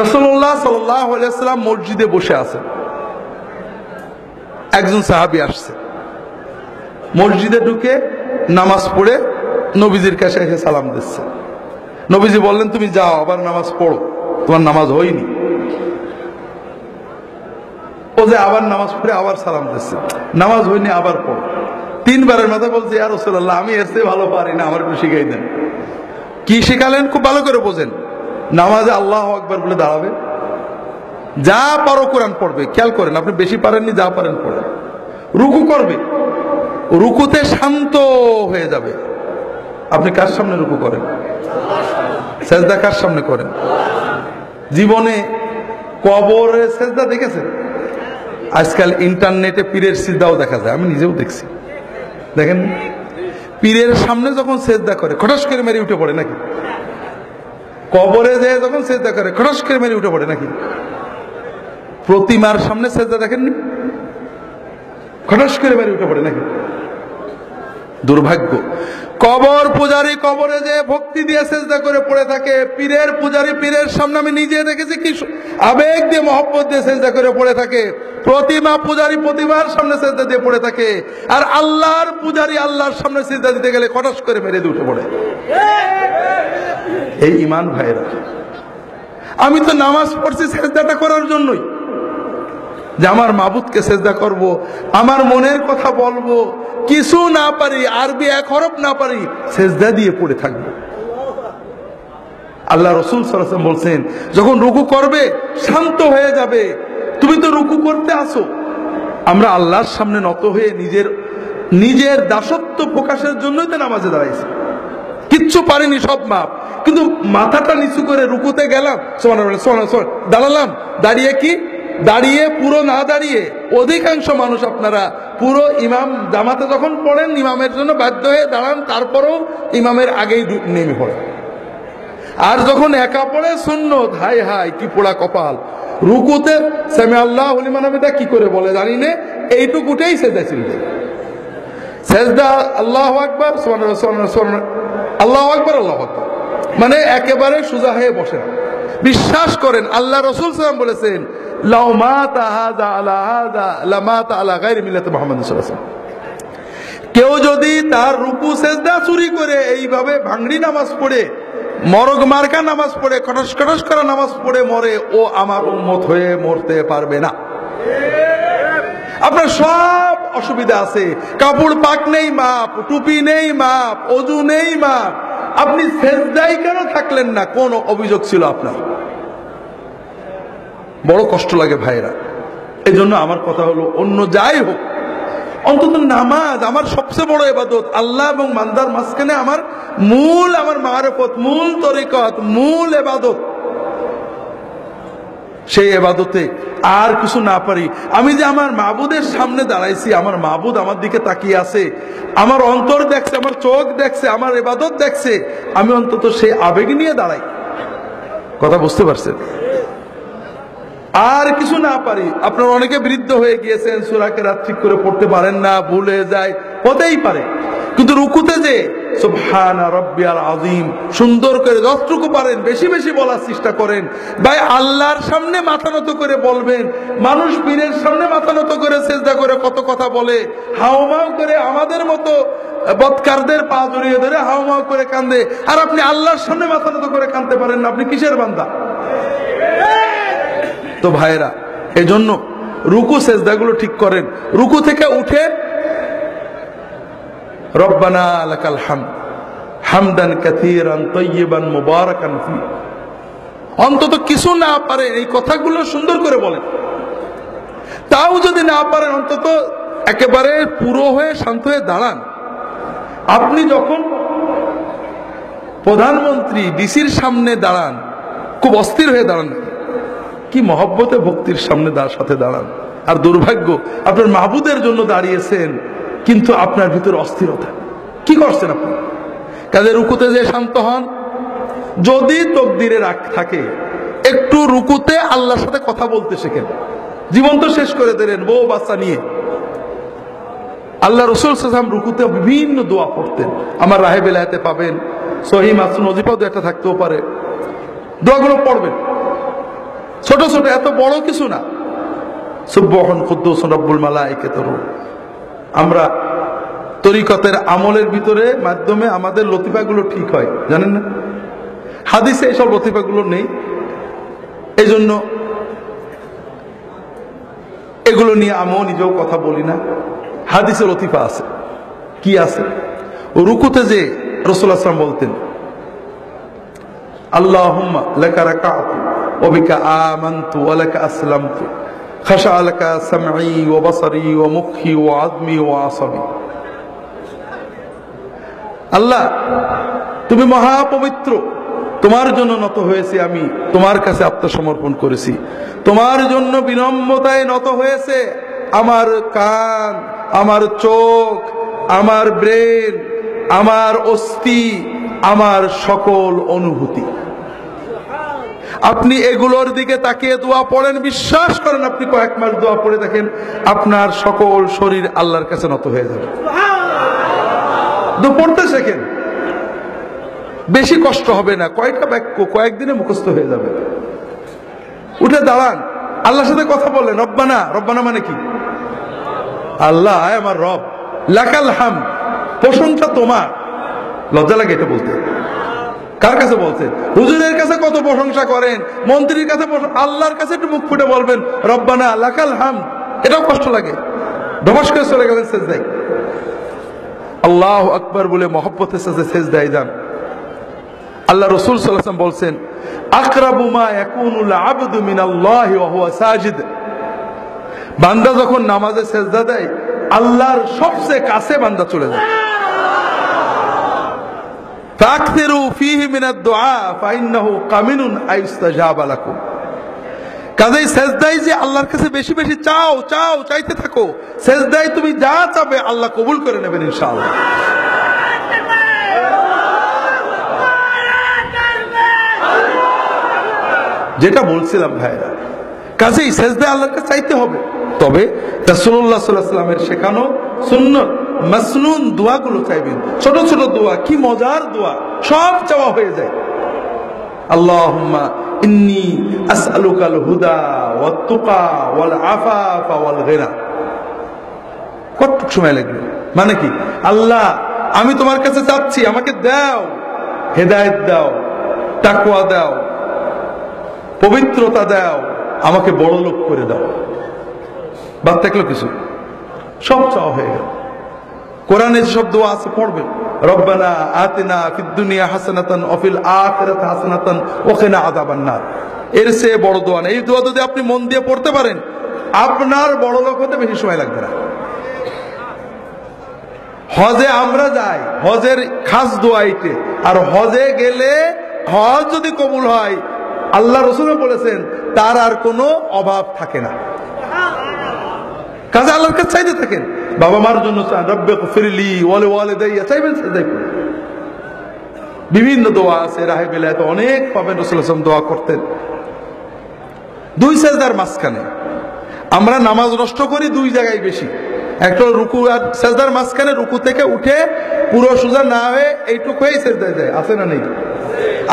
রাসূলুল্লাহ সাল্লাল্লাহু আলাইহি ওয়াসাল্লাম মসজিদে বসে আছেন, একজন সাহাবী আসছে, মসজিদে ঢুকে নামাজ পড়ে নবীজির কাছে এসে সালাম দিচ্ছে। নবীজি বললেন, তুমি যাও আবার নামাজ পড়ো, তোমার নামাজ হয়নি। ও যে আবার নামাজ পড়ে আবার সালাম দিচ্ছে, নামাজ হয়নি আবার পড়ো। তিনবারের মাথায় বলছে, ইয়া রাসূলুল্লাহ, আমি এর চেয়ে ভালো পারি না, আমার একটু শিখাই দেন। কি শিখালেন খুব ভালো করে বোঝেন। নামাজে আল্লাহু আকবার বলে দাঁড়াবে, যা পারো কোরআন পড়বে, খেয়াল করেন, আপনি বেশি পারেননি, যা পারেন পড়েন। রুকু করবে, রুকুতে শান্ত হয়ে যাবে। আপনি কার সামনে রুকু করেন? সেজদা কার সামনে করেন? জীবনে কবরে সেজদা দেখেছেন? আজকাল ইন্টারনেটে পীরের সিজদাও দেখা যায়, আমি নিজেও দেখছি। দেখেন, পীরের সামনে যখন সেজদা করে খটাস করে মেরে উঠে পড়ে নাকি? কবরে যে যখন সেজদা করে খটাস করে মেরে উঠে পড়ে নাকি? প্রতিমার সামনে সেজদা দেখেননি? খটাস করে মেরে উঠে পড়ে নাকি? দুর্ভাগ্য। কবর পূজারী কবরে যে ভক্তি দিয়ে সেজদা করে পড়ে থাকে, পীরের পূজারী পীরের সামনে আমি নিজে দেখেছি কি আবেগ দিয়ে মহব্বত দিয়ে সেজদা করে পড়ে থাকে। প্রতিমা পূজারী প্রতিমার সামনে সেজদা দিয়ে পড়ে থাকে, আর আল্লাহর পূজারী আল্লাহর সামনে সেজদা দিতে গেলে খটাস করে মেরে দিয়ে উঠে পড়ে। এই ঈমান ভাইরা, আমি তো নামাজ পড়ছি সেজদাটা করার জন্যই, যে আমার মাবুদকে সেজদা করব, আমার মনের কথা বলবো, কিছু না পারি, আরবি এক হরফ না পারি, সেজদা দিয়ে পড়ে থাকবো। আল্লাহ রাসূল সাল্লাল্লাহু আলাইহি ওয়াসাল্লাম বলছেন, যখন রুকু করবে শান্ত হয়ে যাবে। তুমি তো রুকু করতে আসো, আমরা আল্লাহর সামনে নত হয়ে নিজের দাসত্ব প্রকাশের জন্যই তো নামাজে দাঁড়াইছি। কিচ্ছু পারিনি, সব মাপ, কিন্তু মাথাটা নিচু করে রুকুতে গেলাম, সুবহানাল্লাহ সুবহানাল্লাহ, দাঁড়ালাম, দাঁড়িয়ে কি দাঁড়িয়ে পুরো না দাঁড়িয়ে, অধিকাংশ মানুষ আপনারা পুরো ইমাম জামাতে যখন পড়েন ইমামের জন্য বাধ্য হয়ে দাঁড়ান, তারপরেও ইমামের আগেই নেমে পড়েন। আর যখন একা পড়ে সুন্নত, হাই হাই কি পোড়া কপাল, রুকুতে সামি আল্লাহু লিমান হামিদা কি করে বলে জানি না, এইটুকুটাই সেজদা ছিল। সেজদা আল্লাহু আকবার সুবহানাল্লাহ সুবহানাল্লাহ, আল্লাহু আকবার আল্লাহু আকবার, মানে একেবারে সোজা হয়ে বসেন। বিশ্বাস করেন, আল্লাহ রাসূল সাল্লাল্লাহু আলাইহি ওয়াসাল্লাম বলেছেন, লাউ মাতা হাযা আলা হাযা লামাতা আলা গায়রি মিল্লাতি মুহাম্মাদ সাল্লাল্লাহু আলাইহি ওয়াসাল্লাম। কেউ যদি তার রুকু সেজদা চুরি করে এইভাবে ভাঙড়ি নামাজ পড়ে, মরগ মার্কা নামাজ পড়ে, কটস কটস করা নামাজ পড়ে মরে, ও আমার উম্মত হয়ে মরতে পারবে না। আপনার সব অসুবিধা আছে, কাপড় পাক নেই মাপ, টুপি নেই মাপ, ওযু নেই মাপ, আপনি সেজদাই কেন থাকলেন না? কোন অভিযোগ ছিল আপনার? বড় কষ্ট লাগে ভাইরা। এই জন্য আমার কথা হলো, অন্য যাই হোক, অন্তত নামাজ আমার সবচেয়ে বড় ইবাদত। আল্লাহ এবং বান্দার মাঝখানে আমার মারিফত, মূল তরিকত, মূল ইবাদত। সেই ইবাদতে আর কিছু না পারি, আমি যে আমার মাবুদের সামনে দাঁড়াইছি, আমার মাবুদ আমার দিকে তাকিয়ে আছে, আমার অন্তর দেখছে, আমার চোখ দেখছে, আমার ইবাদত দেখছে, আমি অন্তত সেই আবেগ নিয়ে দাঁড়াই। কথা বুঝতে পারছেন? আর কিছু না পারি। আপনার অনেকে বৃদ্ধ হয়ে গিয়েছেন, সূরা কেরাত ঠিক করে পড়তে পারেন না, ভুলে যায়, হতেই পারে, কিন্তু রুকুতে যে সুবহানা রাব্বিয়াল আযীম সুন্দর করে যতটুকু পারেন বেশি বেশি বলার চেষ্টা করেন। ভাই, আল্লাহর সামনে মাথা নত করে বলবেন। মানুষ পীরের সামনে মাথা নত করে সেজদা করে কত কথা বলে, হাউমাউ করে আমাদের মতো বদকারদের পা জড়িয়ে ধরে হাউমাউ করে কান্দে, আর আপনি আল্লাহর সামনে মাথা নত করে কাঁদতে পারেন না, আপনি কিসের বান্দা? তো ভাইরা, এই জন্য রুকু সেজদাগুলো ঠিক করেন। রুকু থেকে উঠে রব্বানা লাকাল হামদ হামদান কাসীরান তাইয়িবান মুবারাকান ফি, অন্তত কিছু না পারে এই কথাগুলো সুন্দর করে বলেন। তাও যদি না পারেন, অন্তত একেবারে পুরো হয়ে শান্ত হয়ে দাঁড়ান। আপনি যখন প্রধানমন্ত্রী ডিসির সামনে দাঁড়ান, খুব অস্থির হয়ে দাঁড়ান, কি মহব্বতে ভক্তির সামনে সাথে দাঁড়ান। আর দুর্ভাগ্য, আপনার মাহবুদের জন্য দাঁড়িয়েছেন, কিন্তু আপনার ভিতরে অস্থিরতা। কি করছেন আপনি? কাজে রুকুতে যে শান্ত হন। যদি তকদিরে রাখ থাকে, একটু রুকুতে আল্লাহর সাথে কথা বলতে শেখেন। জীবন তো শেষ করে দিলেন বউ বাচ্চা নিয়ে। আল্লাহ রাসূল সাল্লাল্লাহু আলাইহি ওয়াসাল্লাম রুকুতে বিভিন্ন দোয়া পড়তেন, আমার রাহে বেলায়েতে পাবেন, সহিহ মাসনুন ওজিফাও একটা থাকতেও পারে, দোয়াগুলো পড়বেন। ছোট ছোট, এত বড় কিছু না। সুবহান কুদ্দুস রব্বুল মালাইকাতুর রূহ। আমরা তরিকতের আমলের ভিতরে মাধ্যমে আমাদের লতিফাগুলো ঠিক হয়, জানেন না? হাদিসে এইসব লতিফাগুলো নেই, এই জন্য এগুলো নিয়ে আমিও নিজেও কথা বলি না। হাদিসে লতিফা আছে। কি আছে? রুকুতে যে রাসূলুল্লাহ সাল্লাল্লাহু আলাইহি ওয়াসাল্লাম বলতেন, আল্লাহুম্মা লাকা রাকাতু ওয়া বিকা আমানতু ওয়া লাকা আসলামতু খাশা লাকা সামঈ ওয়া বাসারি ওয়া মুখি ওয়া আযমি ওয়া আসাবি। আল্লাহ, তুমি মহাপবিত্র, তোমার জন্য নত হয়েছি আমি, তোমার কাছে আত্মসমর্পণ করেছি। তোমার জন্য বিনম্রতায় নত হয়েছে আমার কান, আমার চোখ, আমার ব্রেন, আমার অস্থি, আমার সকল অনুভূতি। আপনি এগুলোর দিকে তাকিয়ে দোয়া পড়েন, বিশ্বাস করেন আপনি কয়েক মাস দোয়া পড়ে দেখেন আপনার সকল শরীর আল্লাহর কাছে নত হয়ে যাবে। পড়তে শেখেন, বেশি কষ্ট হবে না, কয়েকটা বাক্য কয়েকদিনে মুখস্থ হয়ে যাবে। উঠে দাঁড়ান, আল্লাহর সাথে কথা বলেন, রব্বানা। রব্বানা মানে কি? আল্লাহ আমার রব, লাকাল হামদ, প্রশংসা তোমার। লজ্জা লাগে এটা বলতে। কার কাছে বলছেন? হুজুরের কাছে কত প্রশংসা করেন, মন্ত্রীর কাছে, আল্লাহর কাছে একটু মুখ ফুটে বলবেন রব্বানা লাকাল হামদ, এটাও কষ্ট লাগে। ধবাস করে চলে গেলেন সেজদায়, আল্লাহু আকবার বলে মহব্বতের সাথে সেজদায় যান। আল্লাহ রাসূল সাল্লাল্লাহু আলাইহি ওয়াসাল্লাম বলছেন, আকরাবু মা ইয়াকুনুল আবদু মিনাল্লাহি ওয়া হুয়া সাজিদ। বান্দা যখন নামাজে সেজদা দেয়, আল্লাহর সবচেয়ে কাছে বান্দা চলে যায়। ফাকসিরু ফীহি মিনাদ দুআ ফাইন্নাহু কামিনুন আইস্তাজাবা লাকুম। কাজেই সেজদায় যে আল্লাহর কাছে বেশি বেশি চাও, চাও, চাইতে থাকো। সেজদায় তুমি যা চাবে আল্লাহ কবুল করে নেবেন ইনশাআল্লাহ। যেটা বলছিলাম ভাইরা, কাজেই সেজদায় আল্লাহর কাছে চাইতে হবে। তবে রাসূলুল্লাহ সাল্লাল্লাহু আলাইহি ওয়াসাল্লামের শেখানো সুন্নাত মাসনুন দোয়াগুলো চাইবেন। ছোট ছোট দোয়া, কি মজার দোয়া, সব চাওয়া হয়ে যায়। আল্লাহুম্মা ইন্নী আসআলুকাল হুদা ওয়াত তুকা ওয়াল আফাফা ওয়াল গিনা। কত সময় লাগবে? মানে কি? আল্লাহ, আমি তোমার কাছে চাচ্ছি, আমাকে দাও, হেদায়েত দাও, তাকওয়া দাও, পবিত্রতা দাও, আমাকে বড় লোক করে দাও। বাদ থাকলো কিছু? সব চাওয়া হয়ে গেল। কোরআনে যেসব দোয়া আছে পড়বেন, রব্বানা আতিনা ফিদ দুনিয়া হাসানাতান ওয়া ফিল আখিরাতি হাসানাতান ওয়া কিনা আযাবান নার। এর চেয়ে বড় দোয়া নেই। এই দোয়া যদি আপনি মন দিয়ে পড়তে পারেন, আপনার বড় লোক হতে বেশি সময় লাগবে না। হজে আমরা যাই, হজের খাস দোয়া এইটা। আর হজে গেলে হজ যদি কবুল হয়, আল্লাহ রাসূল বলেছেন তার আর কোনো অভাব থাকে না। কাজে আল্লাহর কাছে চাইতে থাকেন। বাবা মার জন্য চান, রব্বিগফিরলি ওয়া লিওয়ালিদাইয়া, চাইবেন সেজদায় পড়ে। বিভিন্ন দোয়া আছে, রাহে বিলায়াতে অনেক পাবেন। রাসূল সাল্লাল্লাহু আলাইহি ওয়াসাল্লাম দোয়া করতেন দুই সেজদার মাঝখানে। আমরা নামাজ নষ্ট করি দুই জায়গায় বেশি। একটা রুকু আর সেজদার মাঝখানে, রুকু থেকে উঠে পুরো সোজা না হয়ে এইটুকু হয়েই সেজদায় যায়, আছে না নেই?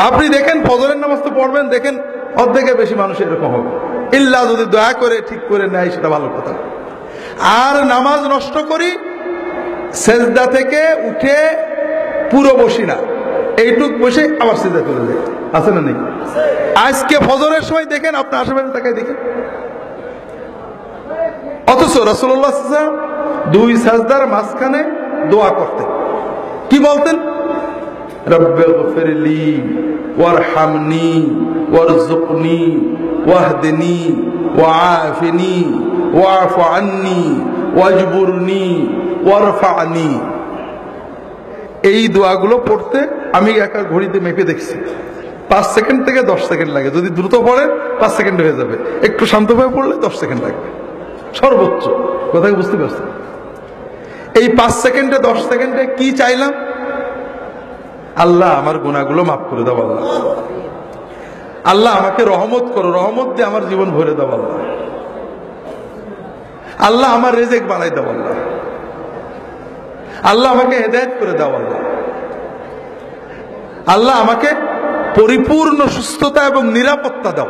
আপনি দেখেন ফজরের নামাজ তো পড়বেন, দেখেন অর্ধেকের বেশি মানুষ এরকম হবে। ইল্লা যদি দয়া করে ঠিক করে নেয় সেটা ভালো কথা। আর নামাজ নষ্ট করি সেজদা থেকে উঠে পুরো বসি না, এইটুক বসে আবার সেজদা করে যায়, আছে না নেই? আজকে ফজরের সময় দেখেন, আপনার আশেপাশে তাকায় দেখেন। অথচ রাসূলুল্লাহ সাল্লাল্লাহু আলাইহি ওয়াসাল্লাম দুই সাজদার মাঝখানে দোয়া করতেন। কি বলতেন? রব্বিগফিরলি ওয়ারহামনি ওয়ারযুকনি ওয়াহদিনি ওয়াআফিনি ওয়া'ফু আন্নি ওয়াজবুরনি ওয়ারফা'নি। এই দোয়াগুলো পড়তে আমি একা ঘড়িতে মেপে দেখছি 5 সেকেন্ড থেকে 10 সেকেন্ড লাগে। যদি দ্রুত পড়ে 5 সেকেন্ড হয়ে যাবে, একটু শান্তভাবে পড়লে 10 সেকেন্ড লাগবে সর্বোচ্চ। কথা বুঝতে পারছেন? এই 5 সেকেন্ডে 10 সেকেন্ডে কি চাইলাম? আল্লাহ আমার গুনাহগুলো মাফ করে দাও, আল্লাহ আল্লাহ আমাকে রহমত করো, রহমত দিয়ে আমার জীবন ভরে দাও, আল্লাহ আল্লাহ আমার রিজিক বাড়াই দাও, আল্লাহ আল্লাহ আমাকে হেদায়েত করে দাও, আল্লাহ আল্লাহ আমাকে পরিপূর্ণ সুস্থতা এবং নিরাপত্তা দাও।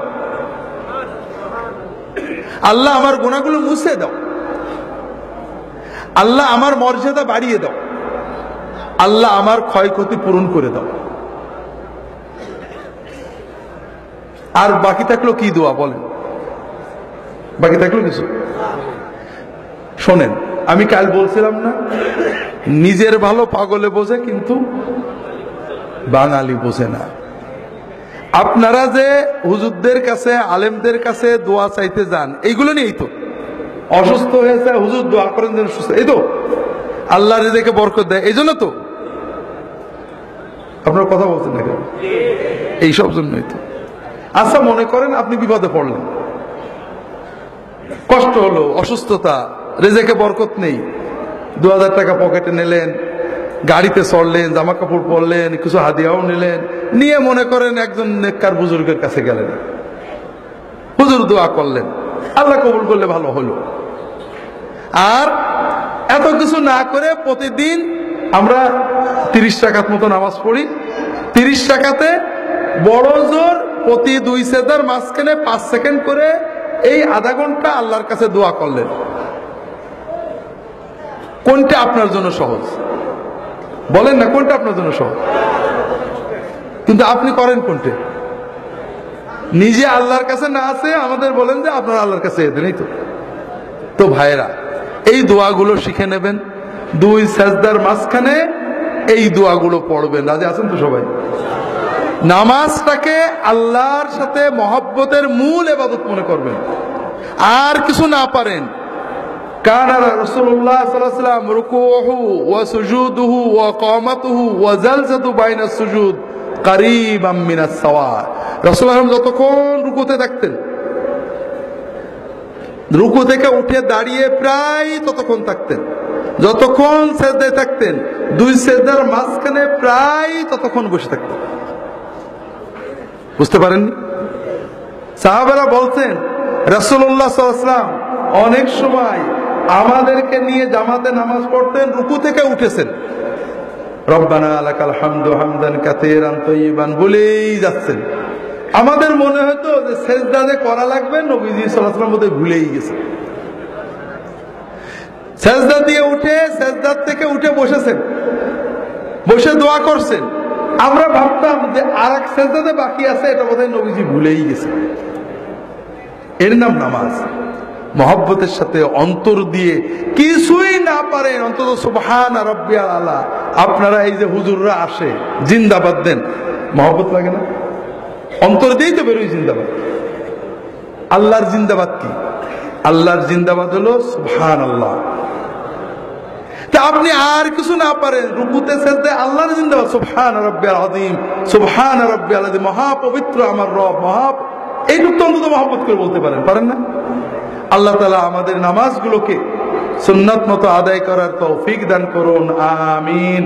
আল্লাহ আমার গুনাহগুলো মুছে দাও, আল্লাহ আমার মর্যাদা বাড়িয়ে দাও, আল্লাহ আমার ক্ষয়ক্ষতি পূরণ করে দাও। আর বাকি থাকলো কি দোয়া বলেন? বাকি থাকলো কিছু? শোনেন, আমি কাল বলছিলাম না, নিজের ভালো পাগলে বোঝে কিন্তু বাঙালি বোঝে না। আপনারা যে হুজুরদের কাছে, আলেমদের কাছে দোয়া চাইতে যান, এইগুলো নিয়েই তো। অসুস্থ হয়েছে, হুজুর দোয়া করেন যেন সুস্থ, এই তো আল্লাহ রিজিকে বরকত দেয়, এই জন্য তো। আপনারা কথা বলছেন না কেন? এইসব জন্যই তো। আচ্ছা, মনে করেন আপনি বিপদে পড়লেন, কষ্ট হলো, অসুস্থতা, রিজিকে বরকত নেই, 2000 টাকা পকেটে নিলেন, গাড়িতে চড়লেন, জামা কাপড় পরলেন, কিছু হাদিয়াও নিলেন, নিয়ে মনে করেন একজন নেককার বুজুর্গের কাছে গেলেন, হুজুর দোয়া করলেন, আল্লাহ কবুল করলে ভালো হলো। আর এত কিছু না করে প্রতিদিন আমরা 30 রাকাত মতো নামাজ পড়ি, 30 রাকাতে বড় জোর প্রতি 2 সেজদার মাঝখানে 5 সেকেন্ড করে এই আধা ঘন্টা আল্লাহর কাছে দোয়া করলেন। কোনটা আপনার জন্য সহজ বলেন না? কোনটা আপনার জন্য সহজ? কিন্তু আপনি করেন কোনটা? নিজে আল্লাহর কাছে না আছে আমাদের বলেন যে আপনারা আল্লাহর কাছে এদেন, এই তো। তো ভাইরা, এই দোয়াগুলো শিখে নেবেন, 2 সেজদার মাঝখানে এই দোয়াগুলো পড়বেন। রাজি আছেন তো সবাই? নামাজটাকে আল্লাহর সাথে মহব্বতের মূল ইবাদত মনে করবেন। আর কিছু না পারেন, কানা রাসূলুল্লাহ সাল্লাল্লাহু আলাইহি ওয়াসাল্লাম রুকুউহু ওয়া সুজুদুহু ওয়া কিয়ামাতুহু ওয়া জালসাতু বাইনাস সুজুদ কারীবাম মিনাস সাওয়া। রাসূলুল্লাহ যতক্ষণ রুকুতে থাকতেন, রুকু থেকে উঠে দাঁড়িয়ে প্রায় ততক্ষণ থাকতেন, যতক্ষণ সেজদায় থাকতেন 2 সেজদার মাঝখানে প্রায় ততক্ষণ বসে থাকতেন। বুঝতে পারেননি? সাহাবারা বলছেন রাসূলুল্লাহ সাল্লাল্লাহু আলাইহি ওয়াসাল্লাম অনেক সময় আমাদেরকে নিয়ে জামাতে নামাজ পড়তেন, রুকু থেকে উঠেছেন, রব্বানা লাকাল হামদু হামদান কাসীরান তাইয়িবান বলেই যাচ্ছেন। আমাদের মনে হতো যে সেজদা যে করা লাগবে, নবীজি সাল্লাল্লাহু আলাইহি ওয়াসাল্লাম বোধহয় ভুলেই গেছে। সেজদা দিয়ে উঠে, সেজদার থেকে উঠে বসেছেন, বসে দোয়া করছেন। আমরা ভাবতাম যে আরেক সেজদাতে বাকি আছে, এটা বোধহয় নবীজি ভুলেই গেছে। এর নাম নামাজ। মহব্বতের সাথে অন্তর দিয়ে, কিছুই না পারেন অন্তত সুবহান রাব্বিয়াল আলা। আপনারা এই যে হুজুররা আসে জিন্দাবাদ দেন, মহব্বত লাগে না? অন্তর দিয়েই তো বেরোই জিন্দাবাদ। আল্লাহর জিন্দাবাদ কি? আল্লাহর জিন্দাবাদ হলো সুবহানাল্লাহ। তা আপনি আর কিছু না পারেন, রুকুতে সেজদায় আল্লাহর জিন্দাবাদ, সুবহান রাব্বিয়াল আযীম, সুবহান রাব্বিয়াল আযীম, মহাপবিত্র আমার রব, এইটুকু তো অন্তত মহব্বত করে বলতে পারেন, পারেন না? আল্লাহ তাআলা আমাদের নামাজগুলোকে সুন্নাত মতো আদায় করার তৌফিক দান করুন, আমিন।